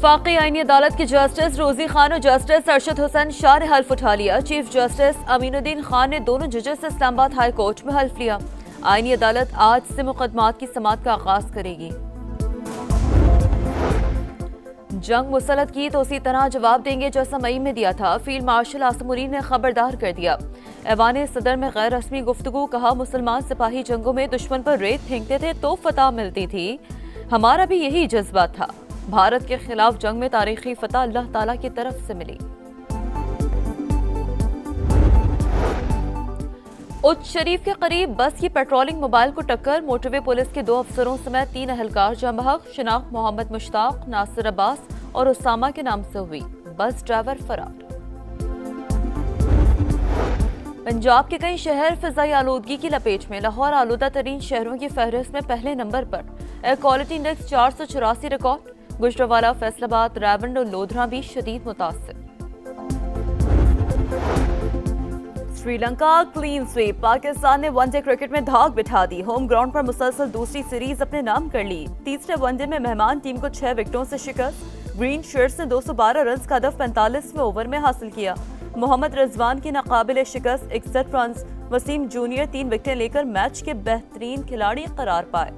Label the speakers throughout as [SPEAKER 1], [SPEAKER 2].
[SPEAKER 1] وفاقی آئینی عدالت کے جسٹس روزی خان اور جسٹس ارشد حسین شاہ نے حلف اٹھا لیا۔ چیف جسٹس امین الدین خان نے دونوں ججز سے اسلام آباد ہائی کورٹ میں حلف لیا۔ آئینی عدالت آج سے مقدمات کی سماعت کا آغاز کرے گی۔ جنگ مسلط کی تو اسی طرح جواب دیں گے جیسا مئی میں دیا تھا، فیلڈ مارشل عاصم منیر نے خبردار کر دیا۔ ایوان صدر میں غیر رسمی گفتگو، کہا مسلمان سپاہی جنگوں میں دشمن پر ریت پھینکتے تھے تو فتح ملتی تھی، ہمارا بھی یہی جذبہ تھا۔ بھارت کے خلاف جنگ میں تاریخی فتح اللہ تعالیٰ کی طرف سے ملی۔ اچ شریف کے قریب بس کی پیٹرولنگ موبائل کو ٹکر، موٹر وے پولیس کے 2 افسروں سمیت 3 اہلکار جاں بحق، شناخت محمد مشتاق، ناصر عباس اور اسامہ کے نام سے ہوئی، بس ڈرائیور فرار۔ پنجاب کے کئی شہر فضائی آلودگی کی لپیٹ میں، لاہور آلودہ ترین شہروں کی فہرست میں پہلے نمبر پر، air quality index 484 record, Gujranwala, Faisalabad, Raiwind اور لودھراں بھی شدید متاثر۔ سری لنکا کلین سویپ، پاکستان نے ون ڈے کرکٹ میں دھاک بٹھا دی، ہوم گراؤنڈ پر مسلسل دوسری سیریز اپنے نام کر لی۔ تیسرے ون ڈے میں مہمان ٹیم کو 6 وکٹوں سے شکست، گرین شرٹس نے 212 رنز کا ہدف 45ویں اوور میں حاصل کیا۔ محمد رضوان کی ناقابل شکست 61 رنز، وسیم جونیئر 3 وکٹیں لے کر میچ کے بہترین کھلاڑی قرار پائے۔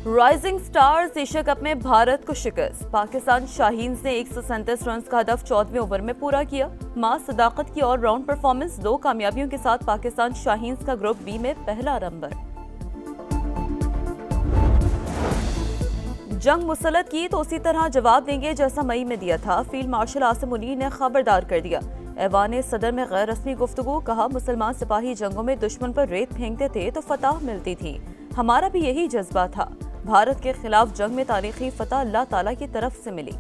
[SPEAKER 1] رائزنگ سٹارز ایشیا کپ میں بھارت کو شکست، پاکستان شاہینز نے 137 رنز کا ہدف 14ویں اوور میں پورا کیا۔ ماں صداقت کی آل راؤنڈ پرفارمنس، 2 کامیابیوں کے ساتھ پاکستان شاہینز کا گروپ بی میں پہلا نمبر۔ جنگ مسلط کی تو اسی طرح جواب دیں گے جیسا مئی میں دیا تھا، فیلڈ مارشل عاصم منیر نے خبردار کر دیا۔ ایوان صدر میں غیر رسمی گفتگو، کہا مسلمان سپاہی جنگوں میں دشمن پر ریت پھینکتے تھے تو فتح ملتی تھی، ہمارا بھی یہی جذبہ تھا۔ بھارت کے خلاف جنگ میں تاریخی فتح اللہ تعالیٰ کی طرف سے ملی۔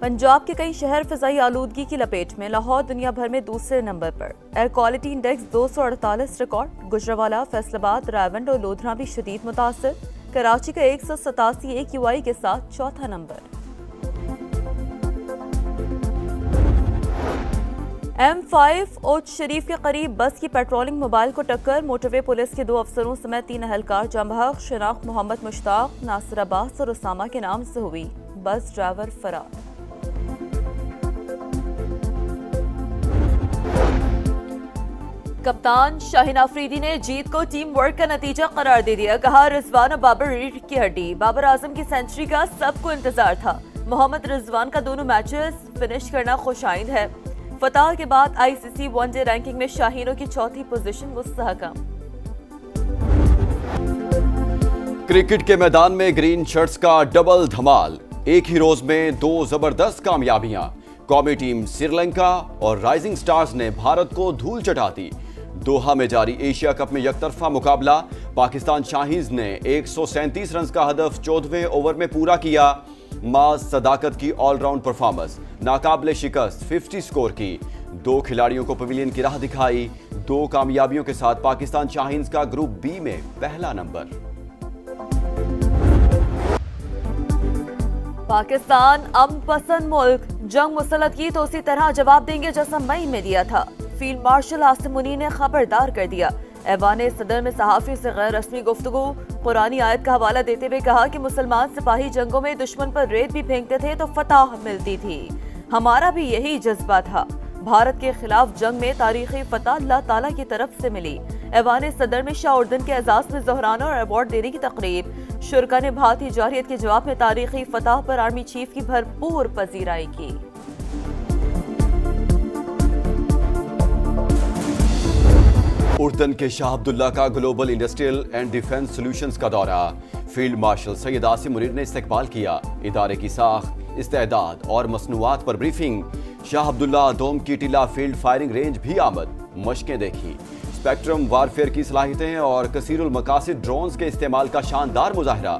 [SPEAKER 1] پنجاب کے کئی شہر فضائی آلودگی کی لپیٹ میں، لاہور دنیا بھر میں دوسرے نمبر پر، air quality index 248 record, Gujranwala, Faisalabad, Raiwind اور لودھراں بھی شدید متاثر، کراچی کا 187 AQI کے ساتھ چوتھا نمبر۔ M5 اوچ شریف کے قریب بس کی پیٹرولنگ موبائل کو ٹکر، موٹر وے پولیس کے 2 افسروں سمیت 3 اہلکار جاں بحق، شناخت محمد مشتاق، ناصر عباس اور اسامہ کے نام سے ہوئی، بس ڈرائیور فرار۔ کپتان شاہین آفریدی نے جیت کو ٹیم ورک کا نتیجہ قرار دے دیا، کہا رضوان اور بابر ریڑھ کی ہڈی، بابر اعظم کی سینچری کا سب کو انتظار تھا، محمد رضوان کا دونوں میچز فنش کرنا خوش آئند ہے۔ فتح کے بعد ICC ون ڈے رینکنگ میں شاہینوں کی 4تھی پوزیشن مستحکم۔
[SPEAKER 2] کرکٹ کے میدان میں گرین شرٹس کا ڈبل دھمال، ایک ہی روز میں 2 زبردست کامیابیاں، قومی ٹیم سری لنکا اور رائزنگ سٹارز نے بھارت کو دھول چٹا دی۔ دوحہ میں جاری ایشیا کپ میں یک طرفہ مقابلہ، پاکستان شاہینز نے 137 رنز کا ہدف 14ویں اوور میں پورا کیا۔ ماز صداقت کی آل راؤنڈ پرفارمنس، ناقابل شکست 50 سکور کی، 2 کھلاڑیوں کو پویلین کی راہ دکھائی، 2 کامیابیوں کے ساتھ پاکستان شاہینز کا گروپ بی میں پہلا نمبر۔
[SPEAKER 1] پاکستان امن پسند ملک، جنگ مسلط کی تو اسی طرح جواب دیں گے جیسا مئی میں دیا تھا، فیلڈ مارشل عاصم منیر نے خبردار کر دیا۔ ایوان صدر میں صحافیوں سے غیر رسمی گفتگو، قرآنی آیت کا حوالہ دیتے ہوئے کہا کہ مسلمان سپاہی جنگوں میں دشمن پر ریت بھی پھینکتے تھے تو فتح ملتی تھی، ہمارا بھی یہی جذبہ تھا۔ بھارت کے خلاف جنگ میں تاریخی فتح اللہ تعالیٰ کی طرف سے ملی۔ ایوان صدر میں شاہ اردن کے اعزاز میں ظہرانا اور ایوارڈ دینے کی تقریب، شرکا نے بھارتی جارحیت کے جواب میں تاریخی فتح پر آرمی چیف کی بھرپور پذیرائی کی۔
[SPEAKER 2] اردن کے شاہ عبداللہ کا global industrial and defence solutions کا دورہ، فیلڈ مارشل سید عاصم منیر نے استقبال کیا، ادارے کی ساخت، استعداد اور مصنوعات پر بریفنگ، شاہ عبداللہ دوم کی ٹیلا فیلڈ فائرنگ رینج بھی آمد، مشقیں دیکھی، اسپیکٹرم وارفیئر کی صلاحیتیں اور کثیر المقاصد ڈرونز کے استعمال کا شاندار مظاہرہ،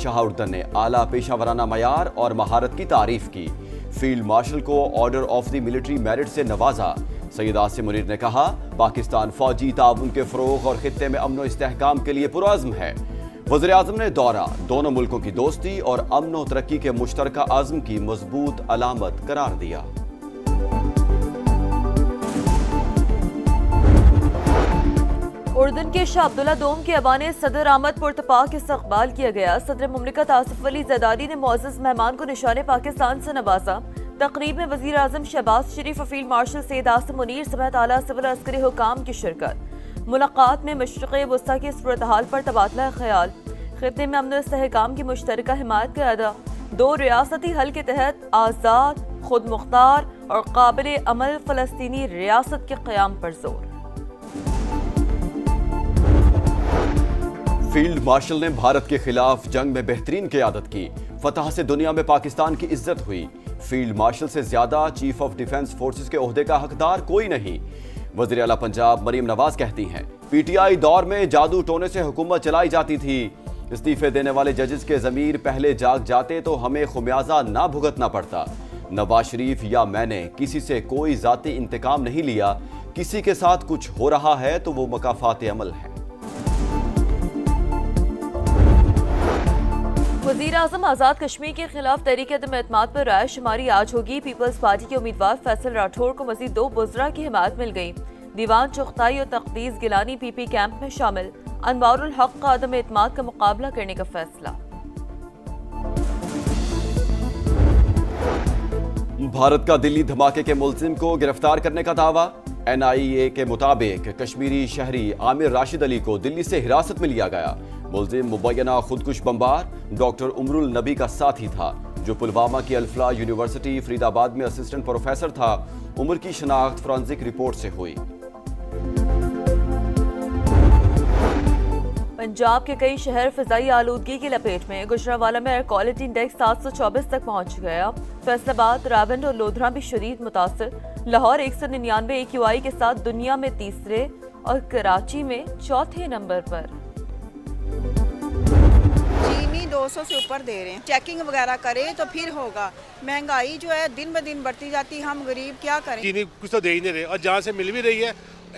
[SPEAKER 2] شاہ اردن نے اعلیٰ پیشہ ورانہ معیار اور مہارت کی تعریف کی، فیلڈ مارشل کو order of the military merit سے نوازا۔ سید عاصم منیر نے کہا پاکستان فوجی تعاون کے فروغ اور خطے میں امن و استحکام کے لیے پرعزم ہے۔ وزیر اعظم نے دورہ دونوں ملکوں کی دوستی اور امن و ترقی کے مشترکہ عزم کی مضبوط علامت قرار دیا۔
[SPEAKER 1] اردن کے شاہ عبداللہ دوم کے ایوان صدر آمد پرتپاک کا استقبال کیا گیا۔ صدر مملکت آصف علی زرداری نے معزز مہمان کو نشان پاکستان سے نوازا۔ تقریب میں وزیر اعظم شہباز شریف اور فیلڈ مارشل سید عاصم منیر سمیت اعلیٰ سول عسکری حکام کی شرکت۔ ملاقات میں مشرق وسطی کی صورتحال پر تبادلہ خیال، خطے میں امن و استحکام کی مشترکہ حمایت کا اعادہ، دو ریاستی حل کے تحت آزاد، خود مختار اور قابل عمل فلسطینی ریاست کے قیام پر زور۔
[SPEAKER 2] فیلڈ مارشل نے بھارت کے خلاف جنگ میں بہترین قیادت کی، فتح سے دنیا میں پاکستان کی عزت ہوئی۔ فیلڈ مارشل سے زیادہ چیف آف ڈیفنس فورسز کے عہدے کا حقدار کوئی نہیں۔ وزیر اعلیٰ پنجاب مریم نواز کہتی ہیں پی ٹی آئی دور میں جادو ٹونے سے حکومت چلائی جاتی تھی، استعفے دینے والے ججز کے ضمیر پہلے جاگ جاتے تو ہمیں خمیازہ نہ بھگتنا پڑتا۔ نواز شریف یا میں نے کسی سے کوئی ذاتی انتقام نہیں لیا، کسی کے ساتھ کچھ ہو رہا ہے تو وہ مکافات عمل ہے۔
[SPEAKER 1] وزیر اعظم آزاد کشمیر کے خلاف تحریک عدم اعتماد پر رائے شماری آج ہوگی۔ پیپلز پارٹی کے امیدوار فیصل راٹھور کو مزید 2 وزراء کی حمایت مل گئی۔ دیوان چغتائی اور تقدیس گیلانی پی پی کیمپ میں شامل۔ انوار الحق کا عدم اعتماد کا مقابلہ کرنے کا فیصلہ۔
[SPEAKER 2] بھارت کا دلی دھماکے کے ملزم کو گرفتار کرنے کا دعویٰ۔ این آئی اے کے مطابق کشمیری شہری عامر راشد علی کو دلی سے حراست میں لیا گیا۔ ملزم مبینہ خودکش بمبار ڈاکٹر عمر النبی کا ساتھی تھا، جو پلوامہ کی الفلاح یونیورسٹی فرید آباد میں اسسٹنٹ پروفیسر تھا۔ عمر کی شناخت فورنزک رپورٹ سے ہوئی۔
[SPEAKER 1] پنجاب کے کئی شہر فضائی آلودگی کی لپیٹ میں۔ گجرانوالہ میں ایئر کوالٹی انڈیکس 724 تک پہنچ گیا۔ فیصل آباد، راولپنڈی اور لودھرا بھی شدید متاثر۔ لاہور 199 AQI کے ساتھ دنیا میں تیسرے اور کراچی میں چوتھے نمبر پر۔
[SPEAKER 3] چینی 200 سے اوپر دے رہے ہیں، چیکنگ وغیرہ کرے تو پھر ہوگا۔ مہنگائی جو ہے دن بدن بڑھتی جاتی، ہم غریب کیا کریں۔
[SPEAKER 4] چینی کچھ تو دے ہی نہیں رہے، اور جہاں سے مل بھی رہی ہے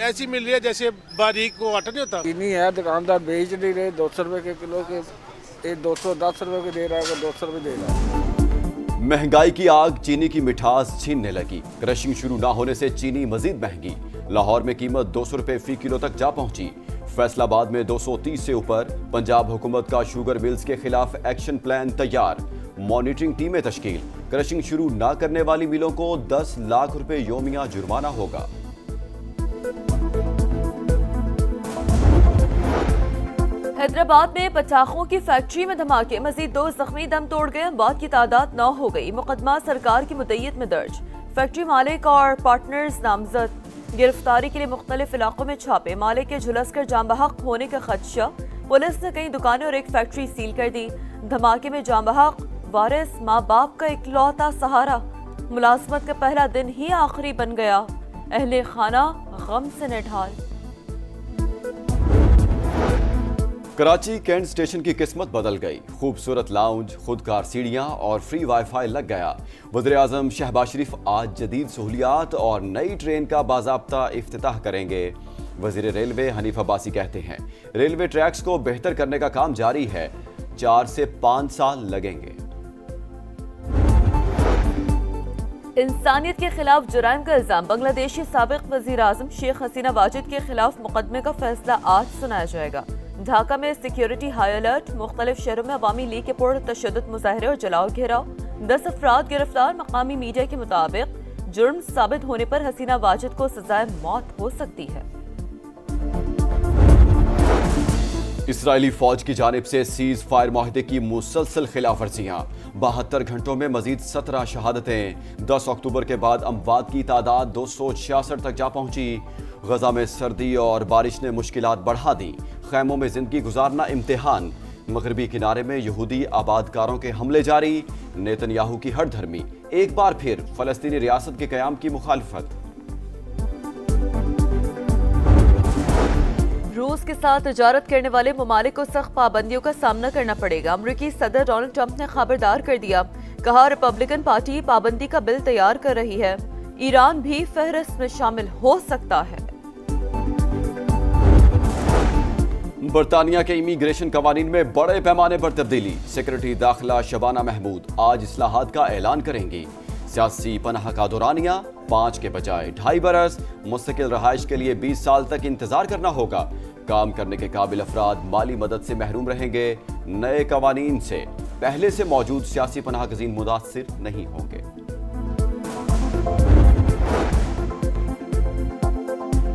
[SPEAKER 4] ایسی مل رہی ہے جیسے باریک کو آٹا نہیں ہوتا۔
[SPEAKER 5] چینی ہے دکاندار بیچ نہیں رہے، 200 روپے کے کلو کے، 210 روپے کے دے رہا ہے، 200 روپے دے رہا ہے۔
[SPEAKER 2] مہنگائی کی آگ چینی کی مٹھاس چھیننے لگی۔ کرشنگ شروع نہ ہونے سے چینی مزید مہنگی۔ لاہور میں قیمت 200 روپے فی کلو تک جا پہنچی۔ فیصل آباد میں 230 سے اوپر۔ پنجاب حکومت کا شوگر ملز کے خلاف ایکشن پلان تیار، مانیٹرنگ ٹیمیں تشکیل۔ کرشنگ شروع نہ کرنے والی ملوں کو 10 لاکھ روپے یومیہ جرمانہ ہوگا۔
[SPEAKER 1] حیدرآباد میں پٹاخوں کی فیکٹری میں دھماکے، مزید 2 زخمی، دم توڑ گئے، اموات کی تعداد 9 ہو گئی۔ مقدمہ سرکار کی مدعیت میں درج۔ فیکٹری مالک اور پارٹنرز نامزد۔ گرفتاری کے لیے مختلف علاقوں میں چھاپے، مالک کے جھلس کر جاں بحق ہونے کا خدشہ۔ پولیس نے کئی دکانیں اور ایک فیکٹری سیل کر دی۔ دھماکے میں جاں بحق وارث ماں باپ کا اکلوتا سہارا، ملازمت کا پہلا دن ہی آخری بن گیا، اہل خانہ غم سے نڈھال۔
[SPEAKER 2] کراچی کینٹ اسٹیشن کی قسمت بدل گئی۔ خوبصورت لاؤنج، خودکار سیڑھیاں اور فری وائی فائی لگ گیا۔ وزیر اعظم شہباز شریف آج جدید سہولیات اور نئی ٹرین کا باضابطہ افتتاح کریں گے۔ وزیر ریلوے حنیف عباسی کہتے ہیں ریلوے ٹریکس کو بہتر کرنے کا کام جاری ہے، 4 سے 5 سال لگیں گے۔
[SPEAKER 1] انسانیت کے خلاف جرائم کا الزام، بنگلہ دیشی سابق وزیر اعظم شیخ حسینہ واجد کے خلاف مقدمے کا فیصلہ آج سنایا جائے گا۔ ڈھاکہ میں سیکیورٹی ہائی الرٹ، مختلف شہروں میں عوامی لیگ کے پر تشدد مظاہرے اور جلاؤ گھیراؤ، 10 افراد گرفتار۔ مقامی میڈیا کے مطابق جرم ثابت ہونے پر حسینہ واجد کو سزائے موت ہو سکتی ہے۔
[SPEAKER 2] اسرائیلی فوج کی جانب سے سیز فائر معاہدے کی مسلسل خلاف ورزیاں، 72 گھنٹوں میں مزید 17 شہادتیں۔ 10 اکتوبر کے بعد اموات کی تعداد 266 تک جا پہنچی۔ غزہ میں سردی اور بارش نے مشکلات بڑھا دیں، خیموں میں زندگی گزارنا امتحان۔ مغربی کنارے میں یہودی آبادکاروں کے حملے جاری، نیتن یاہو کی ہٹ دھرمی، ایک بار پھر فلسطینی ریاست کے قیام کی مخالفت۔
[SPEAKER 1] روس کے ساتھ تجارت کرنے والے ممالک کو سخت پابندیوں کا سامنا کرنا پڑے گا۔ امریکی صدر ڈونلڈ ٹرمپ نے خبردار کر دیا، کہا ریپبلکن پارٹی پابندی کا بل تیار کر رہی ہے، ایران بھی فہرست میں شامل ہو سکتا ہے۔
[SPEAKER 2] برطانیہ کے امیگریشن قوانین میں بڑے پیمانے پر تبدیلی، سیکرٹری داخلہ شبانہ محمود آج اصلاحات کا اعلان کریں گی۔ سیاسی پناہ کا دورانیہ 5 کے بجائے 2.5 برس، مستقل رہائش کے لیے 20 سال تک انتظار کرنا ہوگا۔ کام کرنے کے قابل افراد مالی مدد سے محروم رہیں گے. نئے قوانین سے پہلے سے موجود سیاسی پناہ گزین متاثر نہیں ہوں گے.